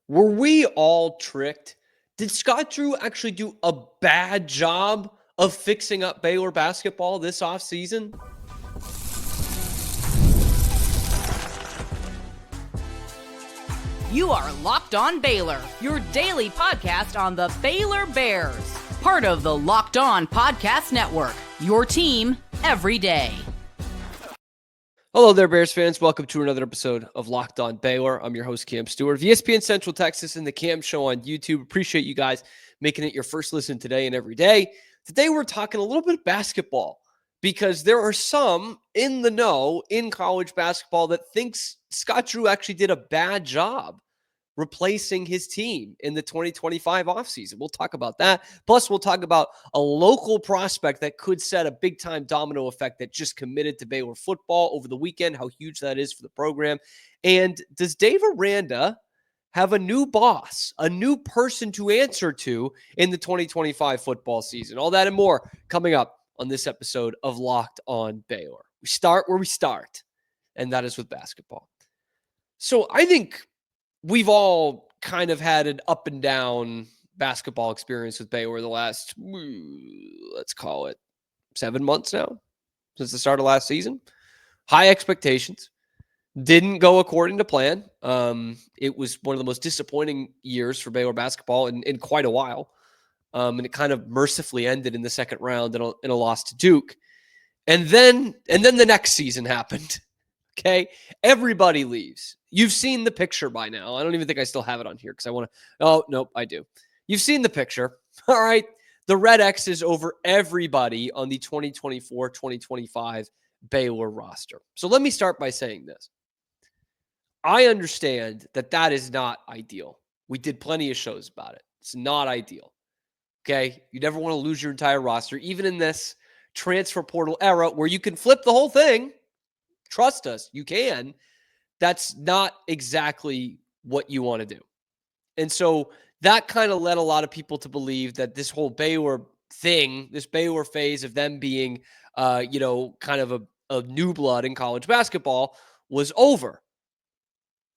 Were we all tricked? Did Scott Drew actually do a bad job of fixing up Baylor basketball this offseason? You are Locked On Baylor, your daily podcast on the Baylor Bears. Part of the Locked On Podcast Network, your team every day. Hello there, Bears fans. Welcome to another episode of Locked On Baylor. I'm your host, Cam Stuart of ESPN Central Texas and the Cam Show on YouTube. Appreciate you guys making it your first listen today and every day. Today, we're talking a little bit of basketball because there are some in the know in college basketball that thinks Scott Drew actually did a bad job replacing his team in the 2025 offseason. We'll talk about that. Plus, we'll talk about a local prospect that could set a big-time domino effect that just committed to Baylor football over the weekend, how huge that is for the program. And does Dave Aranda have a new boss, a new person to answer to in the 2025 football season? All that and more coming up on this episode of Locked On Baylor. We start where we start, and that is with basketball. So I think we've all kind of had an up and down basketball experience with Baylor the last, let's call it 7 months now, since the start of last season. High expectations. Didn't go according to plan. It was one of the most disappointing years for Baylor basketball in quite a while. And it kind of mercifully ended in the second round in a loss to Duke. And then the next season happened. Okay. Everybody leaves. You've seen the picture by now. I don't even think I still have it on here because I want to. Oh, nope, I do. You've seen the picture. All right. The red X is over everybody on the 2024-2025 Baylor roster. So let me start by saying this. I understand that is not ideal. We did plenty of shows about it. It's not ideal. Okay. You never want to lose your entire roster, even in this transfer portal era where you can flip the whole thing. Trust us, you can. That's not exactly what you want to do. And so that kind of led a lot of people to believe that this whole Baylor thing, this Baylor phase of them being, kind of a new blood in college basketball was over.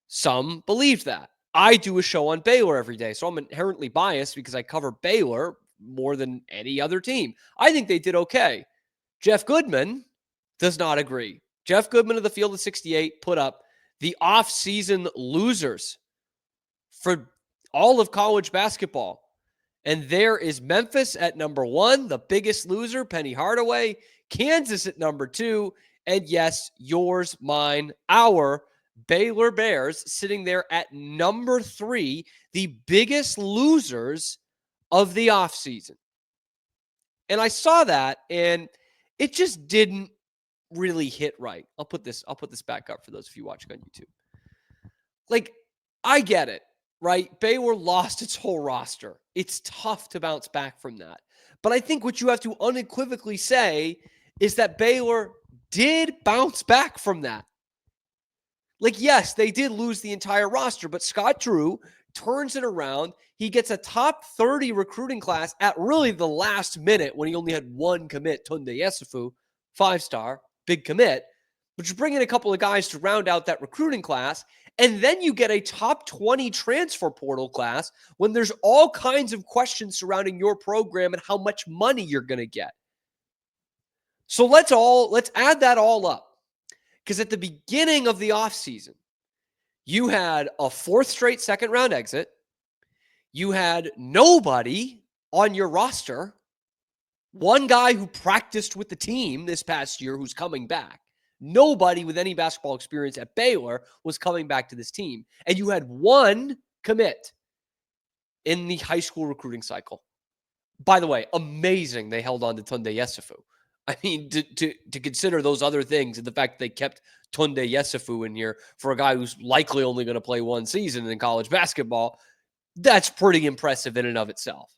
Some believed that. I do a show on Baylor every day, so I'm inherently biased because I cover Baylor more than any other team. I think they did okay. Jeff Goodman does not agree. Jeff Goodman of the Field of 68 put up the offseason losers for all of college basketball. And there is Memphis at number 1, the biggest loser, Penny Hardaway. Kansas at number 2. And yes, yours, mine, our Baylor Bears sitting there at number 3, the biggest losers of the offseason. And I saw that, and it just didn't really hit right. I'll put this back up for those of you watching on YouTube. Like, I get it, right? Baylor lost its whole roster. It's tough to bounce back from that. But I think what you have to unequivocally say is that Baylor did bounce back from that. Like, yes, they did lose the entire roster, but Scott Drew turns it around. He gets a top 30 recruiting class at really the last minute when he only had one commit, Tounde Yessoufou, 5-star. Big commit, but you bring in a couple of guys to round out that recruiting class, and then you get a top 20 transfer portal class when there's all kinds of questions surrounding your program and how much money you're going to get. So let's add that all up, because at the beginning of the offseason, you had a 4th straight second round exit. You had nobody on your roster. One guy who practiced with the team this past year who's coming back. Nobody with any basketball experience at Baylor was coming back to this team. And you had one commit in the high school recruiting cycle. By the way, amazing they held on to Tounde Yessoufou. I mean, to consider those other things and the fact that they kept Tounde Yessoufou in here for a guy who's likely only going to play one season in college basketball, that's pretty impressive in and of itself.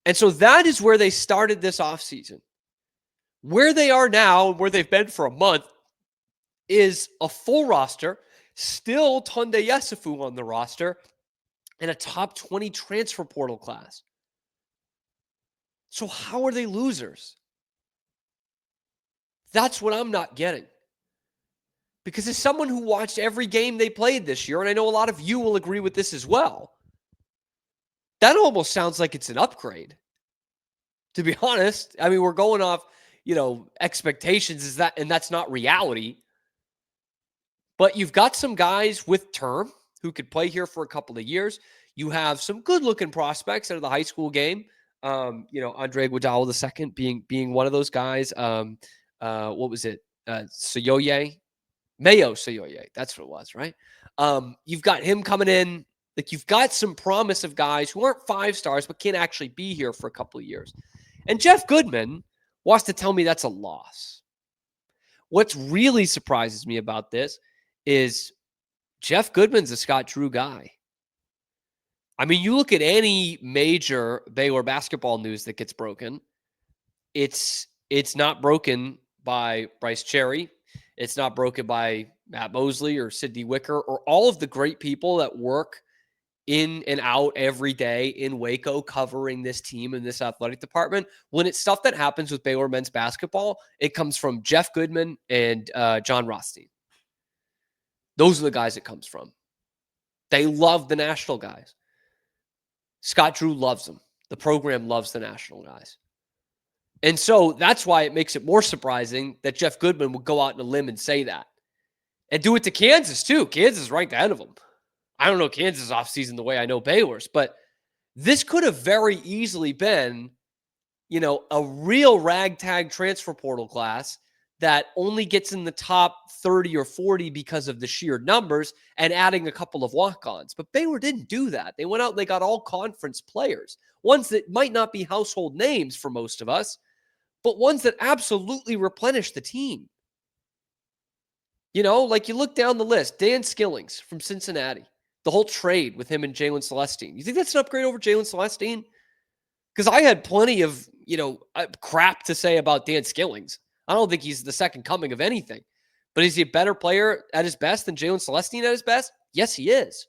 And so that is where they started this offseason. Where they are now, and where they've been for a month, is a full roster, still Tounde Yessoufou on the roster, and a top 20 transfer portal class. So how are they losers? That's what I'm not getting. Because as someone who watched every game they played this year, and I know a lot of you will agree with this as well, that almost sounds like it's an upgrade. To be honest, I mean, we're going off, expectations and that's not reality. But you've got some guys with term who could play here for a couple of years. You have some good-looking prospects out of the high school game. Andre Iguodala II being one of those guys. What was it? Soyoye? Mayo Soyoye. That's what it was, right? You've got him coming in. Like, you've got some promise of guys who aren't 5 stars but can actually be here for a couple of years. And Jeff Goodman wants to tell me that's a loss. What really surprises me about this is Jeff Goodman's a Scott Drew guy. I mean, you look at any major Baylor basketball news that gets broken, it's not broken by Bryce Cherry. It's not broken by Matt Mosley or Sidney Wicker or all of the great people that work in and out every day in Waco covering this team and this athletic department. When it's stuff that happens with Baylor men's basketball, it comes from Jeff Goodman and John Rothstein. Those are the guys it comes from. They love the national guys. Scott Drew loves them. The program loves the national guys. And so that's why it makes it more surprising that Jeff Goodman would go out on a limb and say that. And do it to Kansas, too. Kansas is ranked ahead of them. I don't know Kansas offseason the way I know Baylor's, but this could have very easily been, a real ragtag transfer portal class that only gets in the top 30 or 40 because of the sheer numbers and adding a couple of walk-ons. But Baylor didn't do that. They went out and they got all conference players, ones that might not be household names for most of us, but ones that absolutely replenish the team. Like you look down the list, Dan Skillings from Cincinnati, the whole trade with him and Jalen Celestine. You think that's an upgrade over Jalen Celestine? Because I had plenty of, crap to say about Dan Skillings. I don't think he's the second coming of anything. But is he a better player at his best than Jalen Celestine at his best? Yes, he is.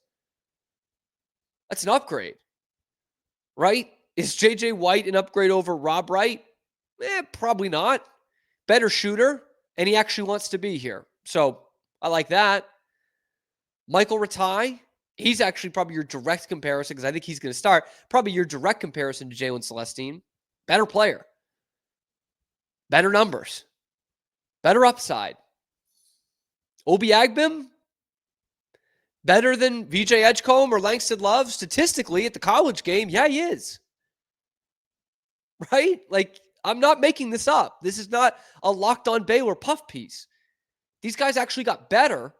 That's an upgrade, right? Is J.J. White an upgrade over Rob Wright? Probably not. Better shooter, and he actually wants to be here. So I like that. Michael Ratai, he's actually probably your direct comparison because I think he's going to start. Probably your direct comparison to Jalen Celestine. Better player. Better numbers. Better upside. Obi Agbim, better than VJ Edgecombe or Langston Love statistically at the college game. Yeah, he is. Right? Like, I'm not making this up. This is not a Locked On Baylor puff piece. These guys actually got better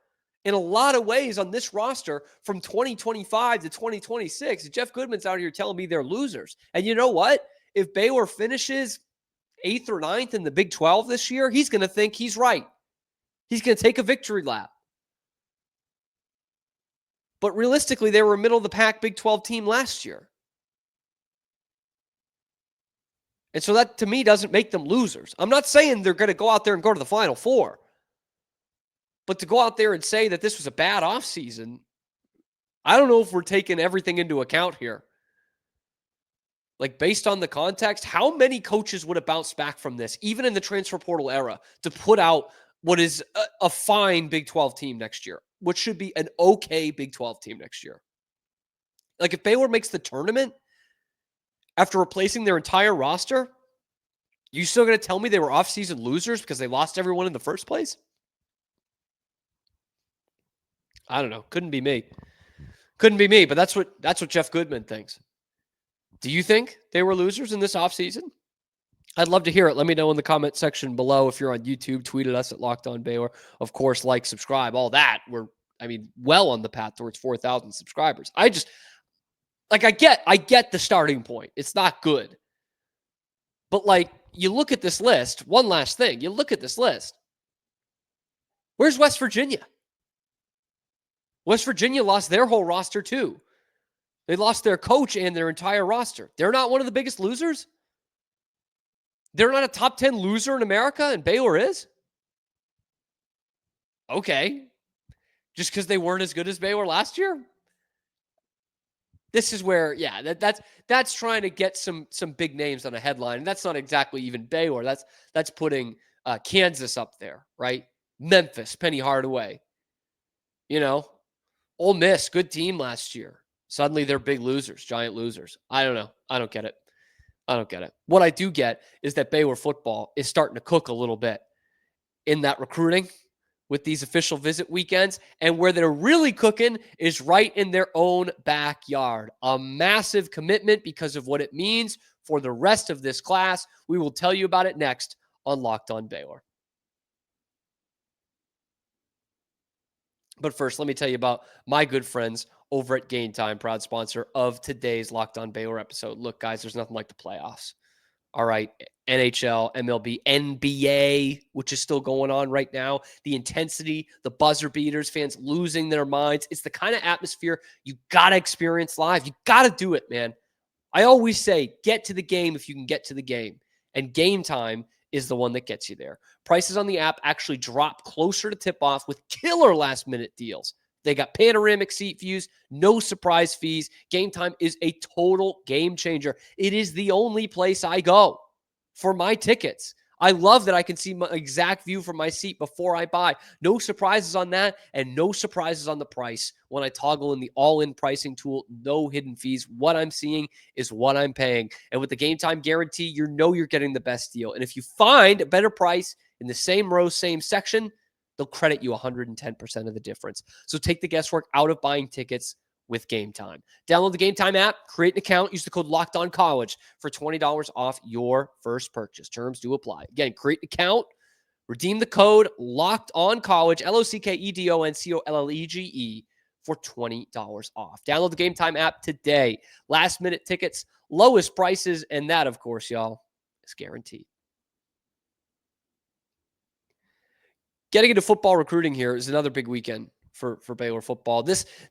in a lot of ways on this roster from 2025 to 2026. Jeff Goodman's out here telling me they're losers. And you know what? If Baylor finishes 8th or 9th in the Big 12 this year, he's going to think he's right. He's going to take a victory lap. But realistically, they were a middle-of-the-pack Big 12 team last year. And so that, to me, doesn't make them losers. I'm not saying they're going to go out there and go to the Final Four. But to go out there and say that this was a bad offseason, I don't know if we're taking everything into account here. Like, based on the context, how many coaches would have bounced back from this, even in the transfer portal era, to put out what is a fine Big 12 team next year, which should be an okay Big 12 team next year? Like, if Baylor makes the tournament after replacing their entire roster, you still going to tell me they were offseason losers because they lost everyone in the first place? I don't know. Couldn't be me. Couldn't be me, but that's what Jeff Goodman thinks. Do you think they were losers in this offseason? I'd love to hear it. Let me know in the comment section below. If you're on YouTube, tweet at us at Locked On Baylor. Of course, like, subscribe, all that. We're, well on the path towards 4,000 subscribers. I get the starting point. It's not good. But, you look at this list. One last thing. You look at this list. Where's West Virginia? West Virginia lost their whole roster, too. They lost their coach and their entire roster. They're not one of the biggest losers? They're not a top 10 loser in America, and Baylor is? Okay. Just because they weren't as good as Baylor last year? This is where, that's trying to get some big names on a headline. And that's not exactly even Baylor. That's putting Kansas up there, right? Memphis, Penny Hardaway. Ole Miss, good team last year. Suddenly they're big losers, giant losers. I don't know. I don't get it. What I do get is that Baylor football is starting to cook a little bit in that recruiting with these official visit weekends. And where they're really cooking is right in their own backyard. A massive commitment because of what it means for the rest of this class. We will tell you about it next on Locked On Baylor. But first, let me tell you about my good friends over at Gametime, proud sponsor of today's Locked On Baylor episode. Look, guys, there's nothing like the playoffs. All right, NHL, MLB, NBA, which is still going on right now. The intensity, the buzzer beaters, fans losing their minds. It's the kind of atmosphere you got to experience live. You got to do it, man. I always say, get to the game if you can get to the game. And Gametime is the one that gets you there. Prices on the app actually drop closer to tip-off with killer last-minute deals. They got panoramic seat views, no surprise fees. Gametime is a total game changer. It is the only place I go for my tickets. I love that I can see my exact view from my seat before I buy. No surprises on that, and no surprises on the price when I toggle in the all-in pricing tool. No hidden fees. What I'm seeing is what I'm paying. And with the Gametime guarantee, you're getting the best deal. And if you find a better price in the same row, same section, they'll credit you 110% of the difference. So take the guesswork out of buying tickets with Gametime. Download the Gametime app, create an account, use the code LOCKEDONCollege for $20 off your first purchase. Terms do apply. Again, create an account, redeem the code LOCKEDONCollege, LOCKEDONCOLLEGE for $20 off. Download the Gametime app today. Last minute tickets, lowest prices, and that, of course, y'all, is guaranteed. Getting into football recruiting here is another big weekend for Baylor football.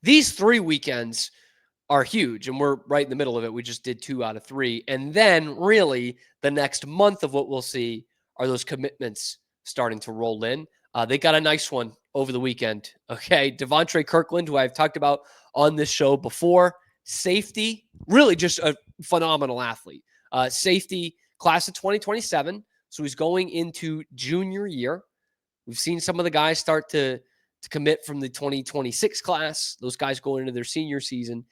These 3 weekends are huge, and we're right in the middle of it. We just did 2 out of 3. And then really the next month of what we'll see are those commitments starting to roll in. They got a nice one over the weekend. Okay. Devontre Kirkland, who I've talked about on this show before, safety, really just a phenomenal athlete. Safety, class of 2027. So he's going into junior year. We've seen some of the guys start to commit from the 2026 class. Those guys going into their senior season.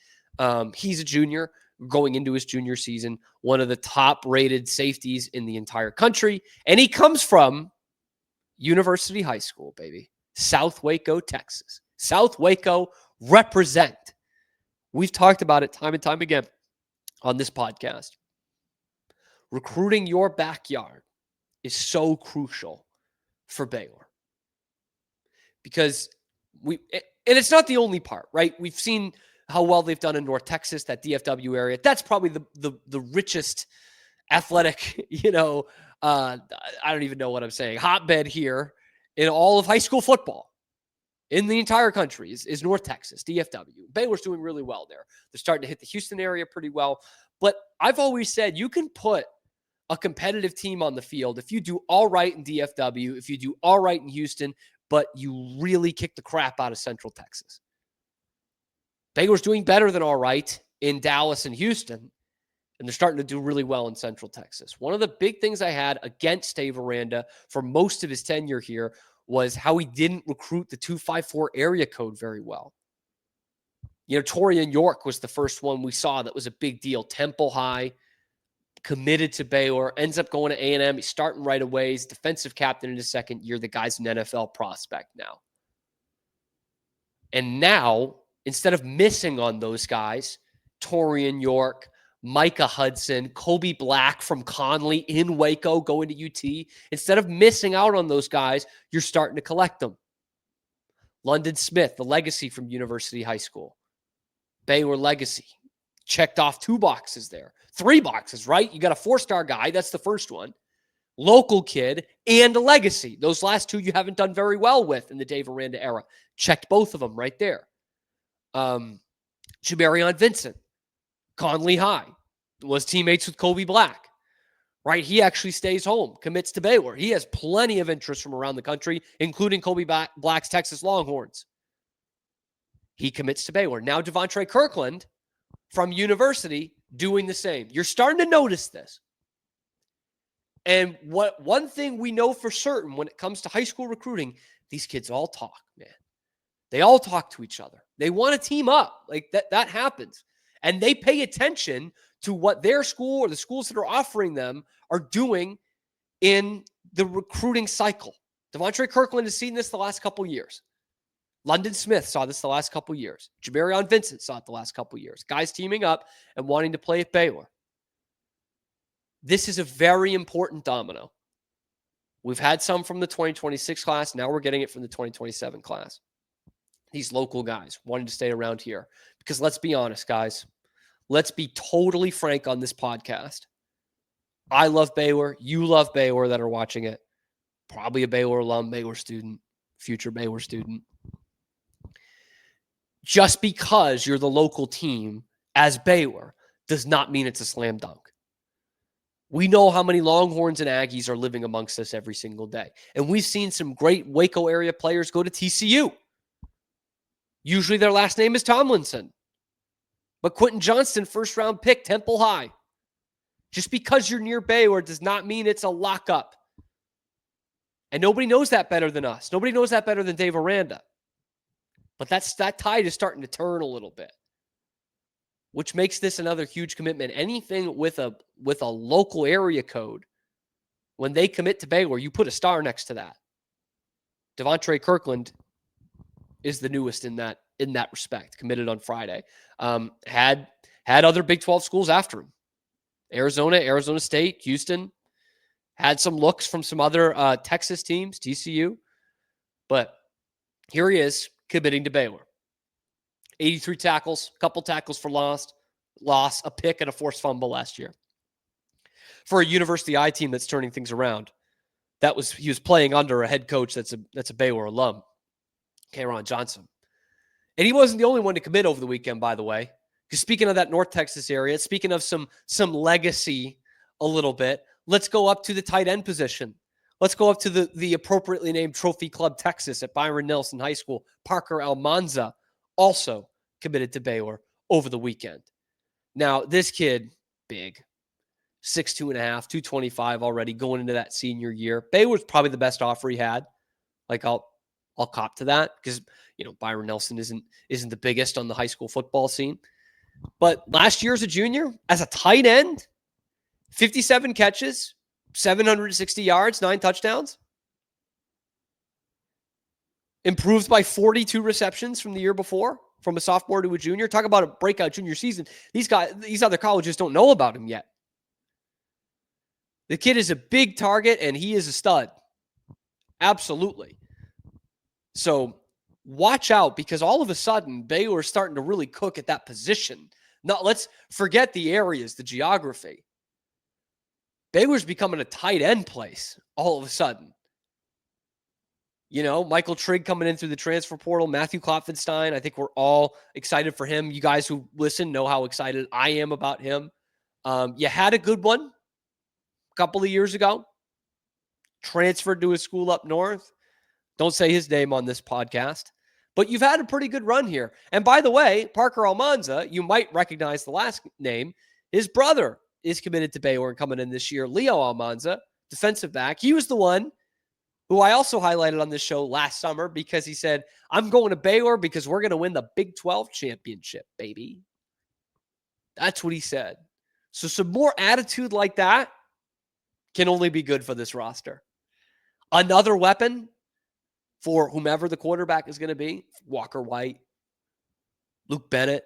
He's a junior going into his junior season, one of the top-rated safeties in the entire country. And he comes from University High School, baby. South Waco, Texas. South Waco, represent. We've talked about it time and time again on this podcast. Recruiting your backyard is so crucial for Baylor. Because and it's not the only part, right? We've seen how well they've done in North Texas, that DFW area. That's probably the richest athletic, I don't even know what I'm saying, hotbed here in all of high school football in the entire country is North Texas, DFW. Baylor's doing really well there. They're starting to hit the Houston area pretty well. But I've always said you can put a competitive team on the field if you do all right in DFW, if you do all right in Houston, but you really kick the crap out of Central Texas. Baylor's doing better than all right in Dallas and Houston, and they're starting to do really well in Central Texas. One of the big things I had against Dave Aranda for most of his tenure here was how he didn't recruit the 254 area code very well. Torian York was the first one we saw that was a big deal. Temple High, committed to Baylor, ends up going to A&M. He's starting right away. He's defensive captain in his second year. The guy's an NFL prospect now. And now, instead of missing on those guys, Torian York, Micah Hudson, Kobe Black from Conley in Waco going to UT, instead of missing out on those guys, you're starting to collect them. London Smith, the legacy from University High School. Baylor legacy. Checked off 2 boxes there. 3 boxes, right? You got a 4-star guy. That's the first one. Local kid and a legacy. Those last 2 you haven't done very well with in the Dave Aranda era. Checked both of them right there. Jamarion Vincent, Conley High, was teammates with Kobe Black, right? He actually stays home, commits to Baylor. He has plenty of interest from around the country, including Kobe Black's Texas Longhorns. He commits to Baylor. Now Devontre Kirkland from University doing the same. You're starting to notice this. And one thing we know for certain when it comes to high school recruiting, These kids all talk, man. They all talk to each other. They want to team up. Like that happens. And they pay attention to what their school or the schools that are offering them are doing in the recruiting cycle. Devontae Kirkland has seen this the last couple years. London Smith saw this the last couple years. Jamarion Vincent saw it the last couple years. Guys teaming up and wanting to play at Baylor. This is a very important domino. We've had some from the 2026 class. Now we're getting it from the 2027 class. These local guys wanting to stay around here. Because let's be honest, guys. Let's be totally frank on this podcast. I love Baylor. You love Baylor that are watching it. Probably a Baylor alum, Baylor student, future Baylor student. Just because you're the local team as Baylor does not mean it's a slam dunk. We know how many Longhorns and Aggies are living amongst us every single day. And we've seen some great Waco area players go to TCU. Usually their last name is Tomlinson. But Quentin Johnston, first round pick, Temple High. Just because you're near Baylor does not mean it's a lockup. And nobody knows that better than us. Nobody knows that better than Dave Aranda. But that tide is starting to turn a little bit, which makes this another huge commitment. Anything with a local area code, when they commit to Baylor, you put a star next to that. Devontae Kirkland is the newest in that respect, committed on Friday. Had other Big 12 schools after him. Arizona State, Houston. Had some looks from some other Texas teams, TCU. But here he is, committing to Baylor. 83 tackles, a couple tackles for loss, a pick, and a forced fumble last year. For a University I team that's turning things around, he was playing under a head coach that's a Baylor alum, K'Ron Johnson. And he wasn't the only one to commit over the weekend, by the way. Because speaking of that North Texas area, speaking of some legacy a little bit, let's go up to the tight end position. Let's go up to the appropriately named Trophy Club Texas at Byron Nelson High School. Parker Almanza also committed to Baylor over the weekend. Now, this kid, big, 6'2.5", 225 already going into that senior year. Baylor's probably the best offer he had. Like, I'll cop to that because, Byron Nelson isn't the biggest on the high school football scene. But last year as a junior, as a tight end, 57 catches, 760 yards, 9 touchdowns. Improved by 42 receptions from the year before, from a sophomore to a junior. Talk about a breakout junior season. These other colleges don't know about him yet. The kid is a big target, and he is a stud. Absolutely. So watch out, because all of a sudden, Baylor's starting to really cook at that position. Now, let's forget the areas, the geography. Baylor's becoming a tight end place all of a sudden. Michael Trigg coming in through the transfer portal, Matthew Klopfenstein. I think we're all excited for him. You guys who listen know how excited I am about him. You had a good one a couple of years ago. Transferred to a school up north. Don't say his name on this podcast. But you've had a pretty good run here. And by the way, Parker Almanza, you might recognize the last name. His brother is committed to Baylor and coming in this year. Leo Almanza, defensive back. He was the one who I also highlighted on this show last summer because he said, I'm going to Baylor because we're going to win the Big 12 championship, baby. That's what he said. So some more attitude like that can only be good for this roster. Another weapon for whomever the quarterback is going to be, Walker White, Luke Bennett,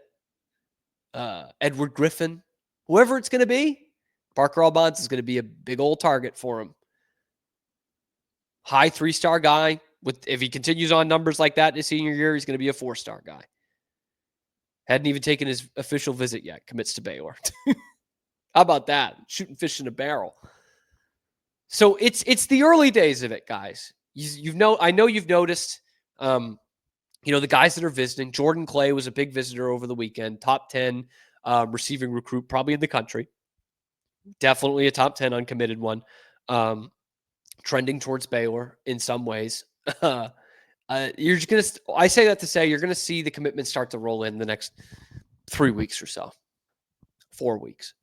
Edward Griffin, whoever it's going to be, Parker Almanza is going to be a big old target for him. High 3-star guy. If he continues on numbers like that in his senior year, he's going to be a 4-star guy. Hadn't even taken his official visit yet. Commits to Baylor. How about that? Shooting fish in a barrel. So it's the early days of it, guys. I know you've noticed. The guys that are visiting. Jordan Clay was a big visitor over the weekend. Top 10 receiving recruit, probably in the country. Definitely a top 10 uncommitted one. Trending towards Baylor in some ways. I say that to say you're going to see the commitments start to roll in the next 3 weeks or so. 4 weeks.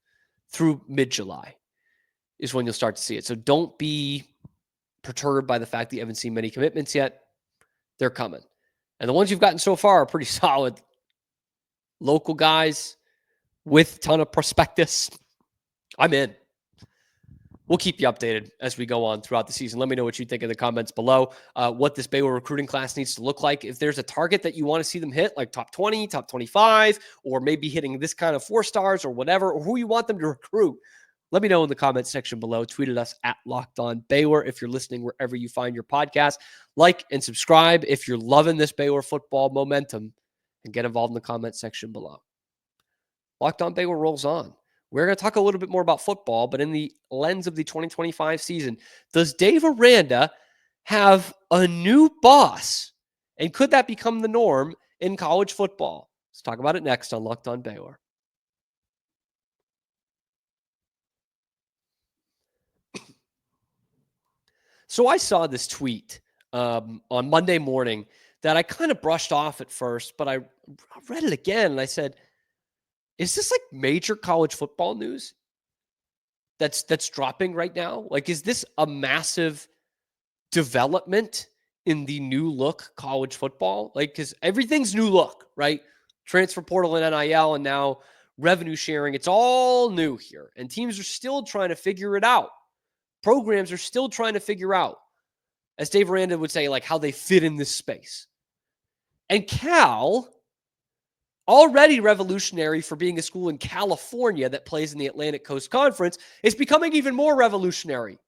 Through mid-July is when you'll start to see it. So don't be perturbed by the fact that you haven't seen many commitments yet. they're coming. And the ones you've gotten so far are pretty solid. Local guys with a ton of prospectus. I'm in. We'll keep you updated as we go on throughout the season. Let me know what you think in the comments below, what this Baylor recruiting class needs to look like. If there's a target that you want to see them hit, like top 20, top 25, or maybe hitting this kind of 4 stars or whatever, or who you want them to recruit, let me know in the comments section below. Tweet at us at Locked On Baylor if you're listening wherever you find your podcast. Like and subscribe if you're loving this Baylor football momentum, and get involved in the comments section below. Locked On Baylor rolls on. We're going to talk a little bit more about football, but in the lens of the 2025 season, does Dave Aranda have a new boss? And could that become the norm in college football? Let's talk about it next on Locked On Baylor. So I saw this tweet on Monday morning that I kind of brushed off at first, but I read it again and I said, is this like major college football news that's dropping right now? Like, is this a massive development in the new look college football? Like, because everything's new look, right? Transfer portal and NIL and now revenue sharing. It's all new here. And teams are still trying to figure it out. Programs are still trying to figure out, as Dave Aranda would say, like how they fit in this space. And Cal, already revolutionary for being a school in California that plays in the Atlantic Coast Conference, is becoming even more revolutionary.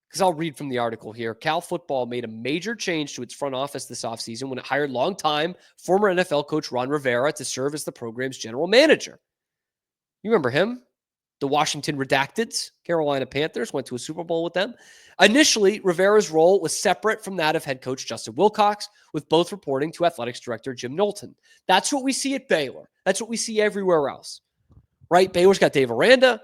Because I'll read from the article here. Cal football made a major change to its front office this offseason when it hired longtime former NFL coach Ron Rivera to serve as the program's general manager. You remember him? The Washington Redacteds, Carolina Panthers, went to a Super Bowl with them. Initially, Rivera's role was separate from that of head coach Justin Wilcox, with both reporting to athletics director Jim Knowlton. That's what we see at Baylor. That's what we see everywhere else, right? Baylor's got Dave Aranda.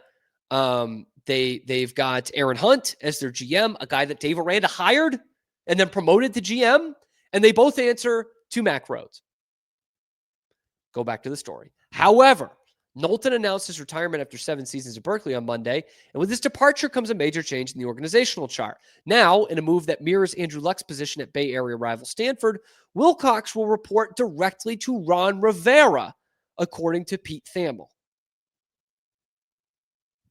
They've got Aaron Hunt as their GM, a guy that Dave Aranda hired and then promoted to GM, and they both answer to Mack Rhodes. Go back to the story. However, Knowlton announced his retirement after 7 seasons at Berkeley on Monday, and with his departure comes a major change in the organizational chart. Now, in a move that mirrors Andrew Luck's position at Bay Area rival Stanford, Wilcox will report directly to Ron Rivera, according to Pete Thamel.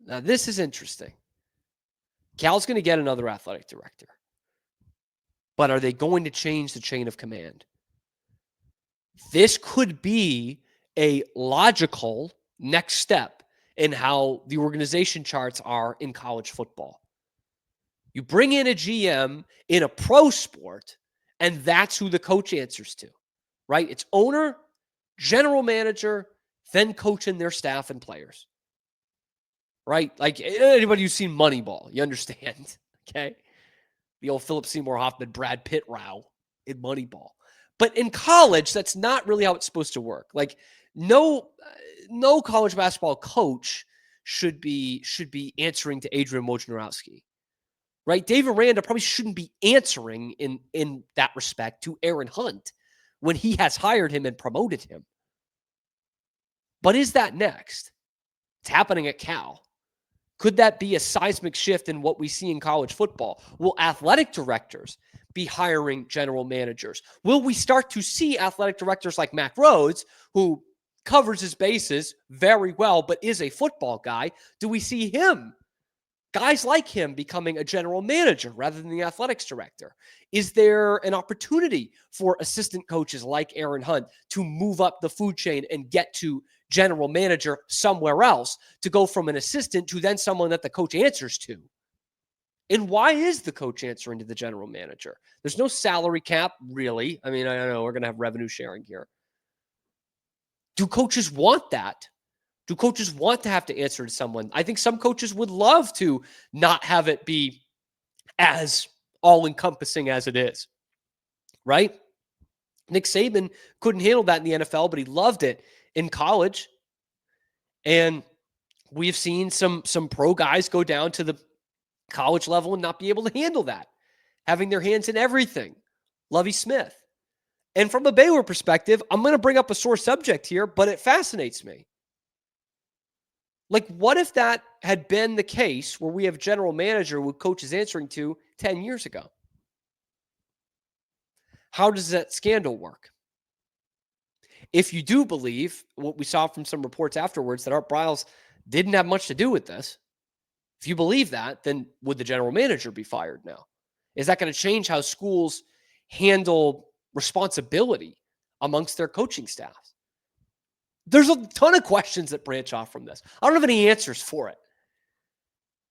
Now, this is interesting. Cal's going to get another athletic director, but are they going to change the chain of command? This could be a logical next step in how the organization charts are in college football. You bring in a GM in a pro sport, and that's who the coach answers to, right? It's owner, general manager, then coach and their staff and players, right? Like anybody who's seen Moneyball, you understand, okay? The old Philip Seymour Hoffman, Brad Pitt row in Moneyball. But in college, that's not really how it's supposed to work. Like, no college basketball coach should be answering to Adrian Wojnarowski, right? Dave Aranda probably shouldn't be answering in that respect to Aaron Hunt when he has hired him and promoted him. But is that next? It's happening at Cal. Could that be a seismic shift in what we see in college football? Will athletic directors be hiring general managers? Will we start to see athletic directors like Mack Rhodes, who covers his bases very well, but is a football guy? Do we see him, guys like him, becoming a general manager rather than the athletics director? Is there an opportunity for assistant coaches like Aaron Hunt to move up the food chain and get to general manager somewhere else, to go from an assistant to then someone that the coach answers to? And why is the coach answering to the general manager? There's no salary cap, really. I mean, I don't know. We're going to have revenue sharing here. Do coaches want that? Do coaches want to have to answer to someone? I think some coaches would love to not have it be as all-encompassing as it is, right? Nick Saban couldn't handle that in the NFL, but he loved it in college. And we've seen some pro guys go down to the college level and not be able to handle that, having their hands in everything. Lovie Smith. And from a Baylor perspective, I'm going to bring up a sore subject here, but it fascinates me. Like, what if that had been the case where we have general manager with coaches answering to 10 years ago? How does that scandal work? If you do believe what we saw from some reports afterwards that Art Briles didn't have much to do with this, if you believe that, then would the general manager be fired now? Is that going to change how schools handle responsibility amongst their coaching staffs? There's a ton of questions that branch off from this. I don't have any answers for it.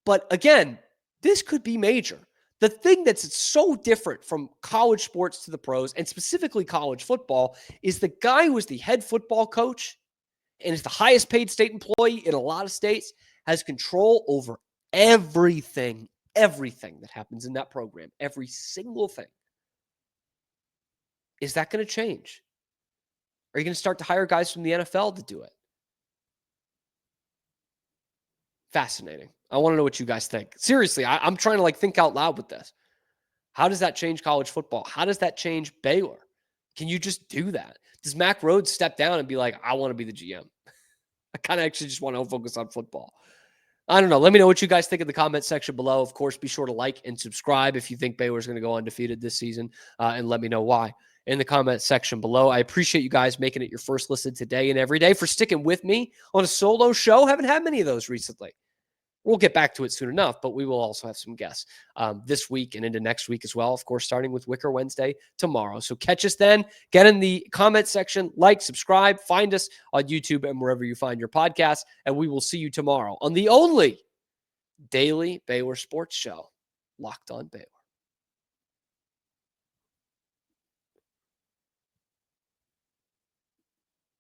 But again, this could be major. The thing that's so different from college sports to the pros, and specifically college football, is the guy who is the head football coach and is the highest paid state employee in a lot of states has control over everything that happens in that program, every single thing. Is that going to change? Are you going to start to hire guys from the NFL to do it? Fascinating. I want to know what you guys think. Seriously, I'm trying to think out loud with this. How does that change college football? How does that change Baylor? Can you just do that? Does Mack Rhodes step down and be like, I want to be the GM? I kind of actually just want to focus on football. I don't know. Let me know what you guys think in the comment section below. Of course, be sure to like and subscribe if you think Baylor's going to go undefeated this season, and let me know why in the comment section below. I appreciate you guys making it your first listen today and every day, for sticking with me on a solo show. Haven't had many of those recently. We'll get back to it soon enough, but we will also have some guests this week and into next week as well. Of course, starting with Wicker Wednesday tomorrow. So catch us then. Get in the comment section, like, subscribe, find us on YouTube and wherever you find your podcasts. And we will see you tomorrow on the only daily Baylor sports show, Locked On Baylor.